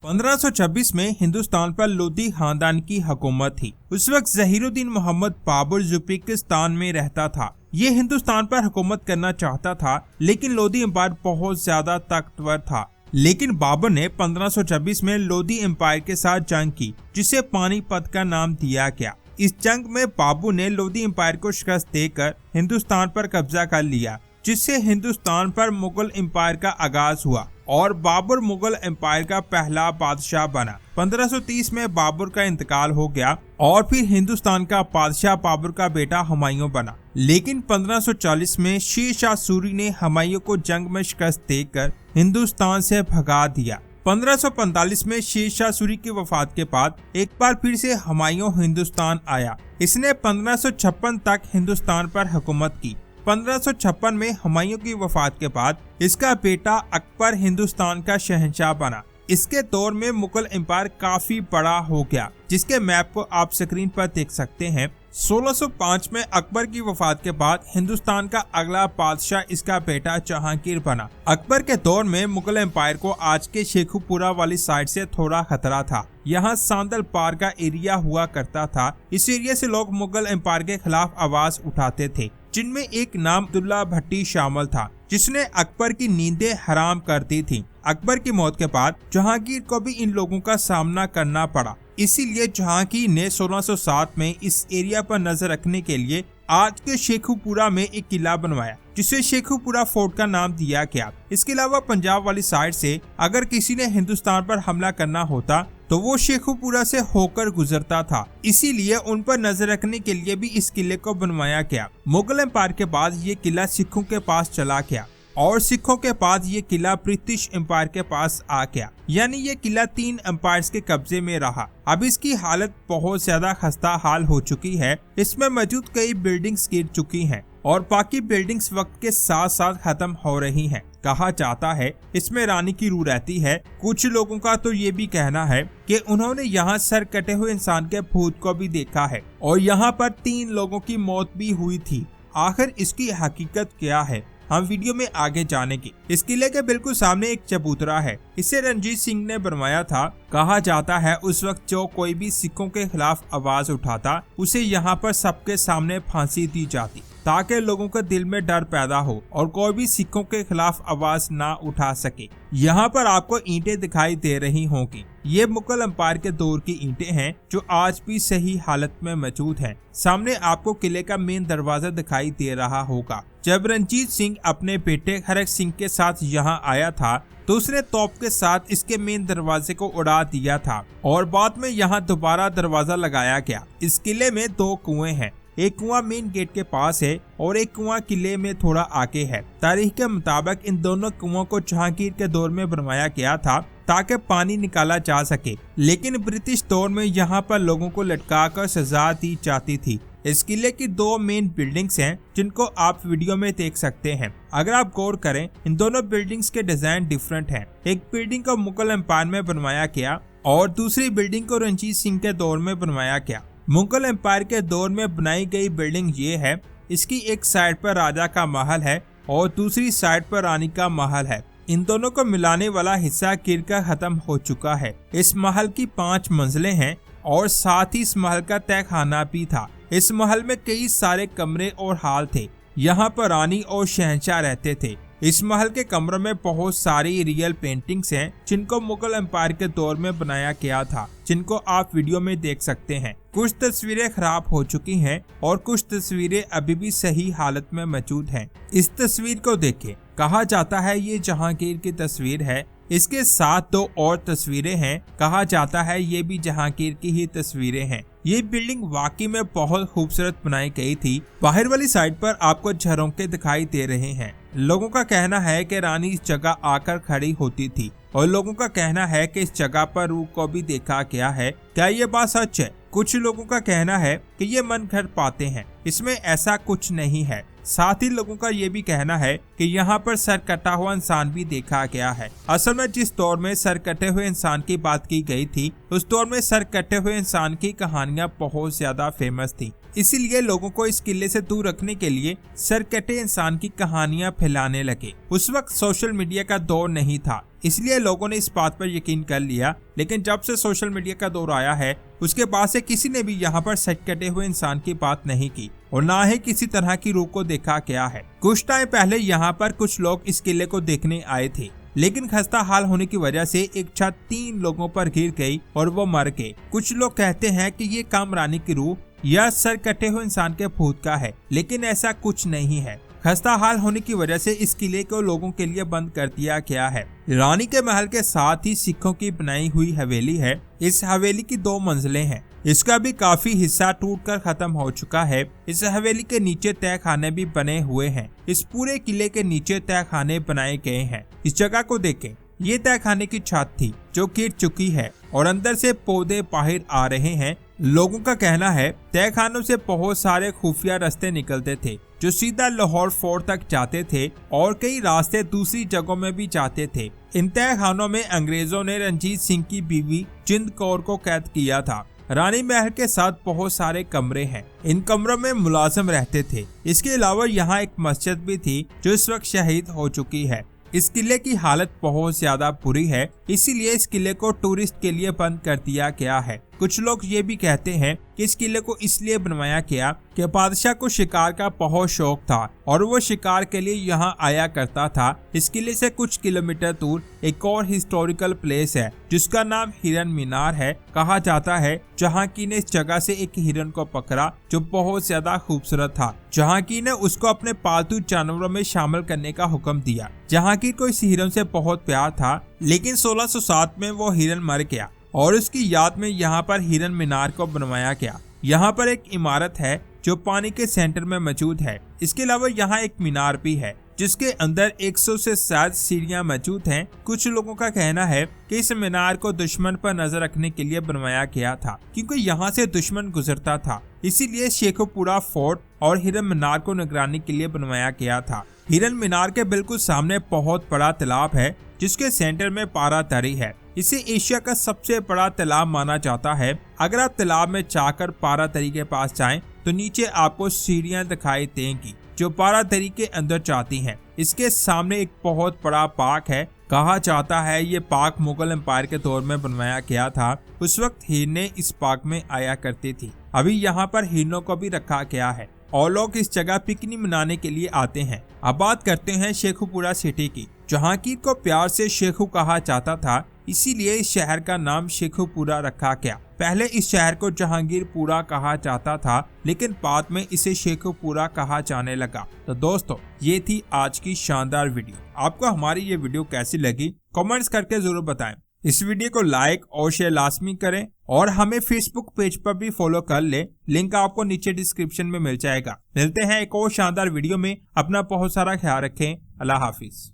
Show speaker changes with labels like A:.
A: 1526 में हिंदुस्तान पर लोदी खानदान की हुकूमत थी। उस वक्त जहीरुद्दीन मोहम्मद बाबर उज़्बेकिस्तान में रहता था। ये हिंदुस्तान पर हुकूमत करना चाहता था, लेकिन लोदी एम्पायर बहुत ज्यादा ताकतवर था। लेकिन बाबर ने 1526 में लोदी एम्पायर के साथ जंग की, जिसे पानीपत का नाम दिया गया। इस जंग में बाबर ने लोदी एम्पायर को शिकस्त देकर हिंदुस्तान पर कब्जा कर लिया, जिससे हिंदुस्तान पर मुगल एम्पायर का आगाज हुआ और बाबर मुगल एम्पायर का पहला बादशाह बना। 1530 में बाबर का इंतकाल हो गया और फिर हिंदुस्तान का बादशाह बाबर का बेटा हुमायूं बना। लेकिन 1540 में शेर शाह सूरी ने हुमायूं को जंग में शिकस्त देकर हिंदुस्तान से भगा दिया। 1545 में शेर शाह सूरी की वफात के बाद एक बार फिर से हुमायूं हिंदुस्तान आया। इसने 1556 तक हिंदुस्तान पर हुकूमत की। 1556 में हुमायूं की वफात के बाद इसका बेटा अकबर हिंदुस्तान का शहंशाह बना। इसके दौर में मुगल एम्पायर काफी बड़ा हो गया, जिसके मैप को आप स्क्रीन पर देख सकते हैं। 1605 में अकबर की वफात के बाद हिंदुस्तान का अगला बादशाह इसका बेटा जहांगीर बना। अकबर के दौर में मुगल एम्पायर को आज के शेखुपुरा वाली साइड से थोड़ा खतरा था। यहाँ सांदल पार का एरिया हुआ करता था। इस एरिया से लोग मुगल एम्पायर के खिलाफ आवाज उठाते थे, जिनमें एक नाम अब्दुल्ला भट्टी शामिल था, जिसने अकबर की नींदें हराम कर दी थी। अकबर की मौत के बाद जहांगीर को भी इन लोगों का सामना करना पड़ा। इसीलिए जहांगीर ने 1607 में इस एरिया पर नजर रखने के लिए आज के शेखुपुरा में एक किला बनवाया, जिसे शेखुपुरा फोर्ट का नाम दिया गया। इसके अलावा पंजाब वाली साइड से अगर किसी ने हिंदुस्तान पर हमला करना होता तो वो शेखुपुरा से होकर गुजरता था। इसीलिए उन पर नजर रखने के लिए भी इस किले को बनवाया गया। मुगल एम्पायर के बाद ये किला सिखों के पास चला गया और सिखों के बाद ये किला ब्रिटिश एम्पायर के पास आ गया। यानी ये किला 3 एम्पायर्स के कब्जे में रहा। अब इसकी हालत बहुत ज्यादा खस्ता हाल हो चुकी है। इसमें मौजूद कई बिल्डिंग्स गिर चुकी हैं और बाकी बिल्डिंग्स वक्त के साथ साथ खत्म हो रही हैं। कहा जाता है इसमें रानी की रूह रहती है। कुछ लोगों का तो ये भी कहना है कि उन्होंने यहाँ सर कटे हुए इंसान के भूत को भी देखा है और यहाँ पर 3 लोगों की मौत भी हुई थी। आखिर इसकी हकीकत क्या है, हम वीडियो में आगे जानेंगे। इस किले के बिल्कुल सामने एक चबूतरा है। इसे रणजीत सिंह ने बनवाया था। कहा जाता है उस वक्त जो कोई भी सिखों के खिलाफ आवाज उठाता, उसे यहाँ पर सबके सामने फांसी दी जाती, ताकि लोगों के दिल में डर पैदा हो और कोई भी सिखों के खिलाफ आवाज ना उठा सके। यहाँ पर आपको ईंटें दिखाई दे रही होंगी। ये मुगल एम्पायर के दौर की ईंटें हैं, जो आज भी सही हालत में मौजूद हैं। सामने आपको किले का मेन दरवाजा दिखाई दे रहा होगा। जब रणजीत सिंह अपने बेटे खरक सिंह के साथ यहाँ आया था तो उसने तोप के साथ इसके मेन दरवाजे को उड़ा दिया था और बाद में यहाँ दोबारा दरवाजा लगाया गया। इस किले में 2 कुएं हैं। एक कुआं मेन गेट के पास है और एक कुआं किले में थोड़ा आगे है। तारीख के मुताबिक इन दोनों कुओं को जहांगीर के दौर में बनवाया गया था ताकि पानी निकाला जा सके, लेकिन ब्रिटिश दौर में यहाँ पर लोगों को लटका कर सजा दी जाती थी। इस किले की 2 मेन बिल्डिंग्स हैं, जिनको आप वीडियो में देख सकते हैं। अगर आप गौर करें, इन दोनों बिल्डिंग्स के डिजाइन डिफरेंट हैं। एक बिल्डिंग को मुगल एम्पायर में बनवाया गया और दूसरी बिल्डिंग को रणजीत सिंह के दौर में बनवाया गया। मुगल एम्पायर के दौर में बनाई गई बिल्डिंग ये है। इसकी एक साइड पर राजा का महल है और दूसरी साइड पर रानी का महल है। इन दोनों को मिलाने वाला हिस्सा गिरकर खत्म हो चुका है। इस महल की 5 मंजिलें हैं और साथ ही इस महल का तहखाना भी था। इस महल में कई सारे कमरे और हाल थे। यहाँ पर रानी और शहंशाह रहते थे। इस महल के कमरों में बहुत सारी रियल पेंटिंग्स हैं, जिनको मुगल एम्पायर के दौर में बनाया गया था, जिनको आप वीडियो में देख सकते हैं। कुछ तस्वीरें खराब हो चुकी हैं और कुछ तस्वीरें अभी भी सही हालत में मौजूद हैं। इस तस्वीर को देखें। कहा जाता है ये जहांगीर की तस्वीर है। इसके साथ 2 और तस्वीरें हैं। कहा जाता है ये भी जहांगीर की ही तस्वीरें हैं। ये बिल्डिंग वाकई में बहुत खूबसूरत बनाई गई थी। बाहर वाली साइड पर आपको झरोखे दिखाई दे रहे हैं। लोगों का कहना है कि रानी इस जगह आकर खड़ी होती थी और लोगों का कहना है कि इस जगह पर रूह को भी देखा गया है। क्या ये बात सच है? कुछ लोगों का कहना है कि ये मन घर पाते हैं। इसमें ऐसा कुछ नहीं है। साथ ही लोगों का ये भी कहना है कि यहाँ पर सर कटा हुआ इंसान भी देखा गया है। असल में जिस दौर में सर कटे हुए इंसान की बात की गई थी, उस दौर में सर कटे हुए इंसान की कहानियां बहुत ज्यादा फेमस थी। इसीलिए लोगों को इस किले से दूर रखने के लिए सर कटे इंसान की कहानियां फैलाने लगे। उस वक्त सोशल मीडिया का दौर नहीं था, इसलिए लोगों ने इस बात पर यकीन कर लिया। लेकिन जब से सोशल मीडिया का दौर आया है, उसके बाद से किसी ने भी यहाँ पर सच कटे हुए इंसान की बात नहीं की और ना ही किसी तरह की रूह को देखा गया है। कुछ टाइम पहले यहाँ पर कुछ लोग इस किले को देखने आए थे, लेकिन खस्ता हाल होने की वजह से एक छत 3 लोगों पर गिर गई और वो मर गए। कुछ लोग कहते हैं कि ये कामरानी की रूह या सर कटे हुए इंसान के भूत का है, लेकिन ऐसा कुछ नहीं है। खस्ता हाल होने की वजह से इस किले को लोगों के लिए बंद कर दिया गया है। रानी के महल के साथ ही सिखों की बनाई हुई हवेली है। इस हवेली की 2 मंजिलें हैं। इसका भी काफी हिस्सा टूटकर खत्म हो चुका है। इस हवेली के नीचे तहखाने भी बने हुए हैं। इस पूरे किले के नीचे तहखाने बनाए गए हैं। इस जगह को देखें, ये तहखाने की छत थी जो गिर चुकी है और अंदर से पौधे बाहर आ रहे हैं। लोगों का कहना है तहखानों से बहुत सारे खुफिया रास्ते निकलते थे जो सीधा लाहौर फोर्ट तक जाते थे और कई रास्ते दूसरी जगहों में भी जाते थे। इन तहखानों में अंग्रेजों ने रंजीत सिंह की बीवी जिंद कौर को कैद किया था। रानी महल के साथ बहुत सारे कमरे हैं। इन कमरों में मुलाजिम रहते थे। इसके अलावा यहाँ एक मस्जिद भी थी जो इस वक्त शहीद हो चुकी है। इस किले की हालत बहुत ज्यादा बुरी है, इसीलिए इस किले को टूरिस्ट के लिए बंद कर दिया गया है। कुछ लोग ये भी कहते हैं कि इस किले को इसलिए बनवाया गया कि बादशाह को शिकार का बहुत शौक था और वो शिकार के लिए यहाँ आया करता था। इस किले से कुछ किलोमीटर दूर एक और हिस्टोरिकल प्लेस है जिसका नाम हिरन मीनार है। कहा जाता है जहांगीर ने इस जगह से एक हिरन को पकड़ा जो बहुत ज्यादा खूबसूरत था। जहांगीर ने उसको अपने पालतू जानवरों में शामिल करने का हुक्म दिया। जहांगीर को इस हिरन से बहुत प्यार था, लेकिन 1607 में वो हिरन मर गया और उसकी याद में यहाँ पर हिरन मीनार को बनवाया गया। यहाँ पर एक इमारत है जो पानी के सेंटर में मौजूद है। इसके अलावा यहाँ एक मीनार भी है जिसके अंदर 100 से ज्यादा सीढ़ियां मौजूद हैं। कुछ लोगों का कहना है कि इस मीनार को दुश्मन पर नजर रखने के लिए बनवाया गया था, क्योंकि यहाँ से दुश्मन गुजरता था। इसीलिए शेखुपुरा फोर्ट और हिरन मीनार को निगरानी के लिए बनवाया गया था। हिरन मीनार के बिल्कुल सामने बहुत बड़ा तालाब है जिसके सेंटर में पारा तरी है। इसे एशिया का सबसे बड़ा तालाब माना जाता है। अगर आप तालाब में जाकर पारा तरी के पास जाएं तो नीचे आपको सीढ़ियां दिखाई देंगी जो पारा तरी के अंदर जाती हैं। इसके सामने एक बहुत बड़ा पार्क है। कहा जाता है ये पार्क मुगल एम्पायर के दौर में बनवाया गया था। उस वक्त हिरनें इस पार्क में आया करती थी। अभी यहाँ पर हिरनों को भी रखा गया है और लोग इस जगह पिकनिक मनाने के लिए आते हैं। अब बात करते हैं शेखुपुरा सिटी की। जहांगीर को प्यार से शेखू कहा जाता था, इसीलिए इस शहर का नाम शेखुपुरा रखा गया। पहले इस शहर को जहांगीरपुरा कहा जाता था, लेकिन बाद में इसे शेखुपुरा कहा जाने लगा। तो दोस्तों, ये थी आज की शानदार वीडियो। आपको हमारी ये वीडियो कैसी लगी कमेंट्स करके जरूर बताएं। इस वीडियो को लाइक और शेयर लाजमी करें और हमें फेसबुक पेज पर भी फॉलो कर लें। लिंक आपको नीचे डिस्क्रिप्शन में मिल जाएगा। मिलते हैं एक और शानदार वीडियो में। अपना बहुत सारा ख्याल रखें। अल्लाह हाफिज।